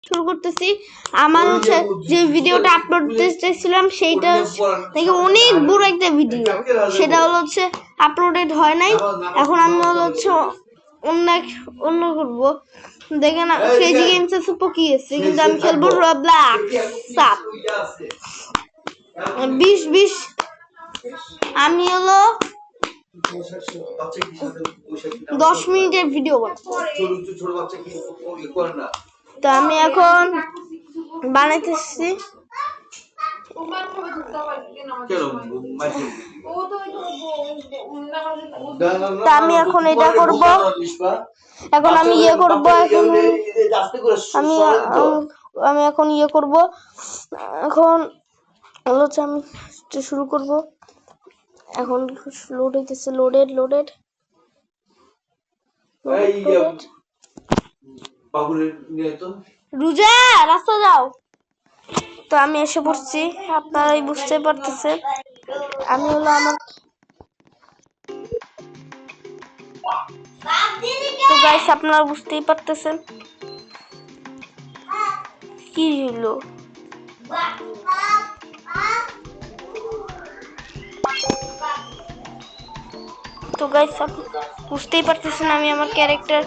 শুরু করতেছি। আমার হচ্ছে যে ভিডিওটা আপলোড দিতেছিলাম সেইটা নাকি অনেক বড় একটা ভিডিও, সেটা হচ্ছে আপলোডেড হয় নাই। এখন আমি হচ্ছে অন্য করবো। দেখেন ক্রেজি গেমস এর সুপার কি আছে, কিন্তু আমি খেলবো রবলক্স সাপ 20 আমি 10 মিনিটের ভিডিও বানাবো। তো আমি এখন বানাইতেছি। আমি এখন এটা করব। এখন আমি করব। আমি এখন করব। এখন হচ্ছে আমি শুরু করব। এখন লোড হইতেছে। লোডেড রুজা রাস্তা যাও। তো আমি এসে পড়ছি, আপনারাই বুঝতে পারতেছেন। আমি আমার তো গাইস আপনারা বুঝতেই পারতেছেন কি হলো। তো গাইস বুঝতেই পারতেছেন আমি আমার ক্যারেক্টার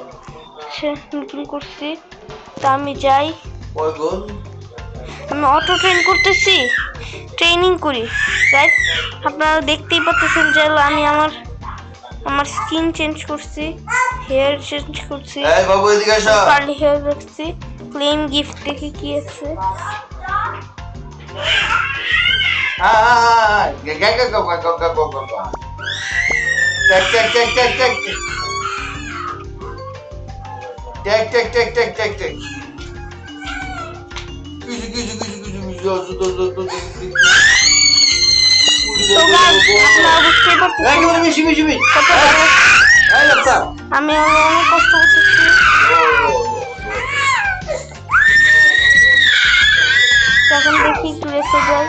নতুন করছি। তো আমি যাই, আমি অটো ট্রেন করতেছি, ট্রেনিং করি। গাইস আপনারা দেখতেই পাচ্ছেন যে আমি আমার স্কিন চেঞ্জ করছি, হেয়ার চেঞ্জ করছি, কার্লি হেয়ার রাখছি। ক্লেম গিফট দেখি কি আছে। আমি অনেক কষ্ট করতেছি। এখন দেখি একটু রেসে যাই।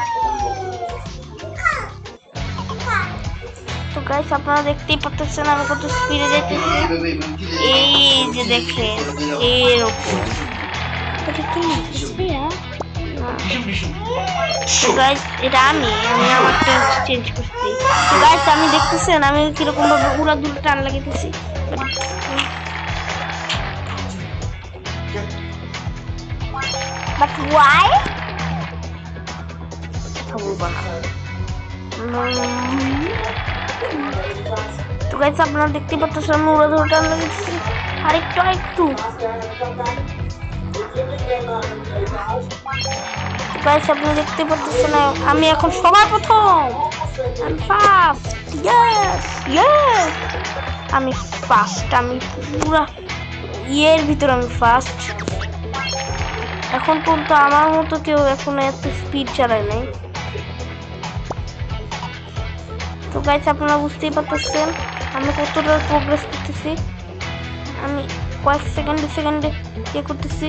তো গাইস আপনারা দেখতেই পাচ্ছেন আমি কত স্পিডে যাইতেছি। এই যে দেখেন এর উপর এটা কি গাইস, এটা আমি আমার চেঞ্জ করছি। তো গাইস আমি দেখতেছেন আমি কিরকম ভাবে উড়া দুটো টান লাগাইতেছি। বাট ওয়াই তো গাইস আপনারা দেখতে পাচ্ছেন আমি উড়া দুটো টান লাগাইতেছি। আরেকটু গাইস আপনারা দেখতে পাচ্ছেন আমি এখন সবার প্রথম। আমি ফার্স্ট। ইয়েস আমি ফার্স্ট। আমি পুরো ইয়ের ভিতর আমি ফার্স্ট। এখন পর্যন্ত আমার মতো কেউ এখন এত স্পিড চালায় নাই। তো গাইস আপনারা বুঝতেই পারতেছেন আমি কতটা প্রোগ্রেস করতেছি। আমি কয়েক সেকেন্ডে করতেছি।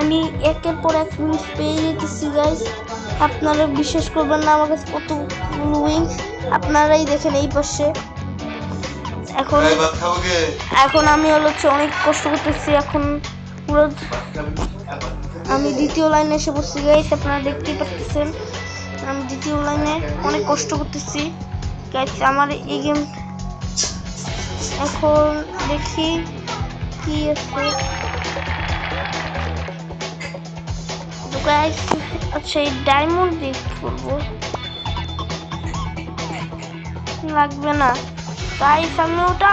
আমি একের পর এক উইংস পেয়ে যেতেছি গাইস। আপনারা বিশ্বাস করবেন না আমার কাছে কত উইংস। আপনারাই দেখেন এই পাশে। এখন আমি অনেক কষ্ট করতেছি। এখন পুরো আমি দ্বিতীয় লাইনে এসে পড়ছি গাইস। আপনারা দেখতেই পাচ্ছেন আমি দ্বিতীয় লাইনে অনেক কষ্ট করতেছি গাইস আমার এই গেম। এখন দেখি কি আছে। গাইস আচ্ছা এই ডায়মন্ড দিয়ে করবো, লাগবে না গাইস। আমি ওটা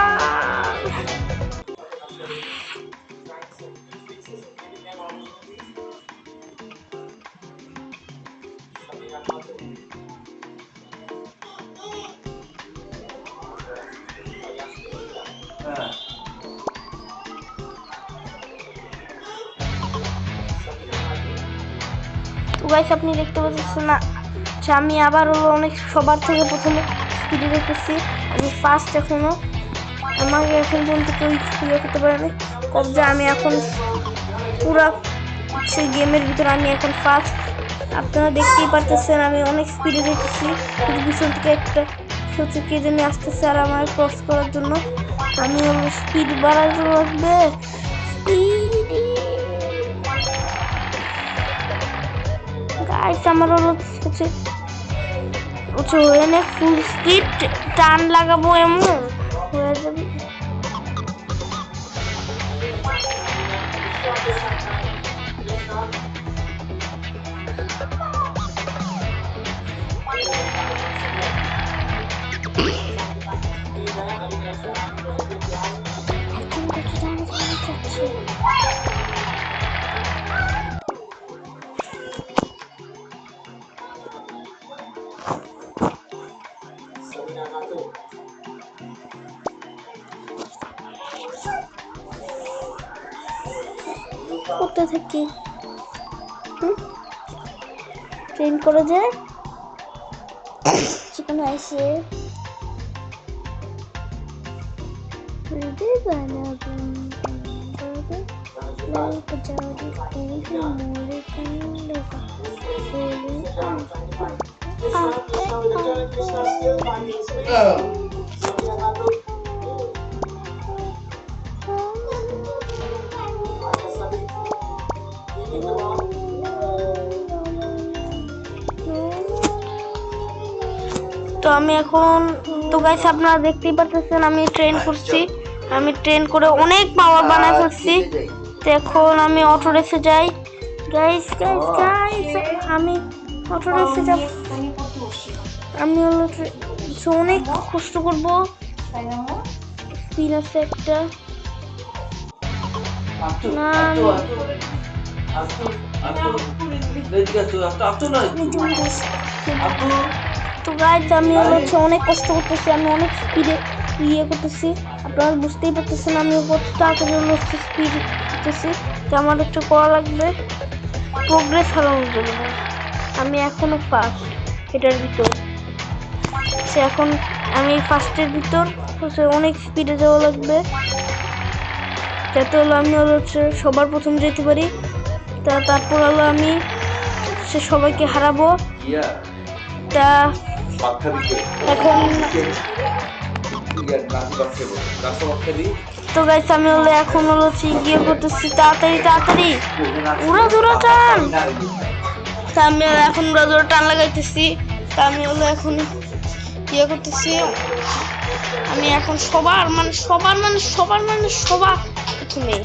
গাইস আপনি দেখতে পাচ্ছেন না আমি আবার অনেক সবার থেকে প্রথমে স্পিডে দেখতেছি। আমি ফার্স্ট এখনো। আমাকে এখন পর্যন্ত কেউ স্পিডে করতে পারে না কবজা। আমি এখন পুরো সেই গেমের ভিতরে আমি এখন ফার্স্ট। আপনারা দেখতেই পারতেছেন আমি অনেক স্পিডে যেতেছি, কিন্তু পিছন থেকে একটা হচ্ছে কে জানি আসতেছে আর আমার ক্রস করার জন্য। আমি হলো স্পিড বাড়াতে লাগবে, গাইস আমার হলো হচ্ছে হয়ে নে ফুল স্পিড টান লাগাবো এমন হয়ে যাবে। কোথা থেকে ট্রেন করে যে সেখানে আসে তো আমি এখন তো গাইস আপনারা দেখতেই পাচ্ছেন আমি ট্রেন করছি, আমি ট্রেন করে অনেক পাওয়ার বানায় ফেলছি। তো এখন আমি অটো রেসে যাই গাইস গাইস গাইস আমি অটো রেসে যাব। আমি হলো অনেক কষ্ট করব, স্পিন আছে একটা না তো গাইস আমি হচ্ছে অনেক কষ্ট করতেছি, আমি অনেক স্পিডে করতেছি। আপনারা বুঝতেই পারতেছেন আমি কত তাড়াতাড়ি হচ্ছে স্পিড করতেছি। তো আমার একটু করা লাগবে প্রোগ্রেস হারানোর জন্য। আমি এখনো ফার্স্ট এটার ভিতর, সে এখন আমি ফার্স্টের ভিতর হচ্ছে অনেক স্পিডে যাওয়া লাগবে যাতে হলো আমি হচ্ছে সবার প্রথম যেতে পারি। তারপর হলো আমি সে সবাইকে হারাবো। তা এখন তো গাইস আমি হলো এখন হলো গিয়ে করতেছি তাড়াতাড়ি তাড়াতাড়ি উড়া ধরা টান। তা আমি এখন উড়া ধরা টান লাগাইতেছি। তা আমি হলো এখন ইয়ে করতেছি, আমি এখন সবার প্রথমে,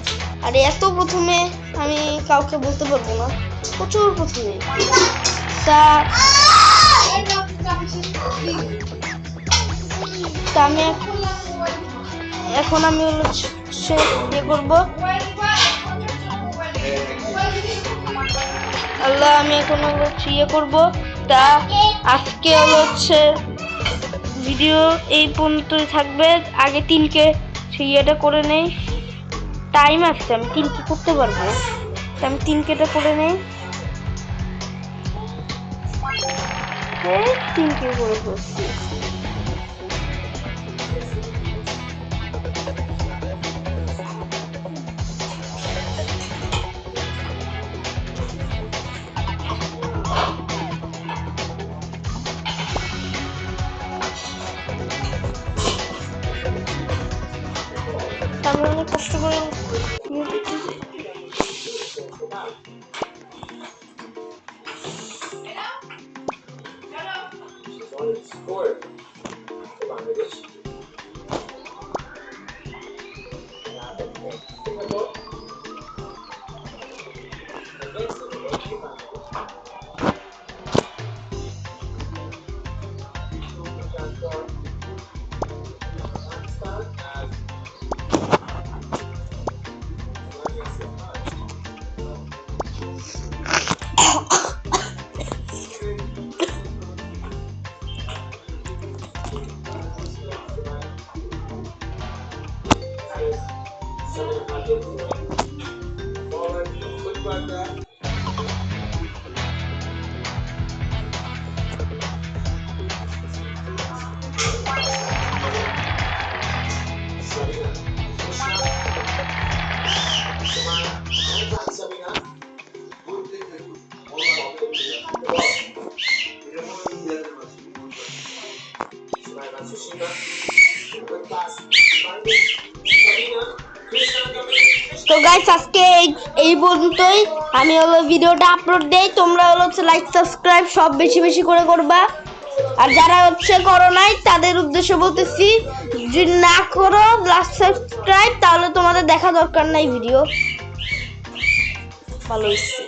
আর এত প্রথমে আমি কাউকে বলতে পারবো না, প্রচুর প্রথমে। তা আমি এখন আমি ইয়ে করবো আল্লাহ, আমি এখন ইয়ে করবো। তা আজকে হচ্ছে ভিডিও এই পর্যন্তই থাকবে। আগে 3কে ইয়েটা করে নেই, টাইম আসছে আমি 3কে করতে পারবো। আমি 3কেটা করে নেই, 3কে করে বসছি। আমি অনেক কষ্ট করে গাইস আজকে এই পর্যন্তই। আমি ভিডিওটা আপলোড দেই, তোমরা লাইক সাবস্ক্রাইব সব বেশি বেশি করে করবা। আর যারা করো নাই তাদের উদ্দেশ্যে বলতেছি, যদি না করো লাইক সাবস্ক্রাইব তাহলে তোমাদের দেখা দরকার নাই ভিডিও। ভালো হয়েছে।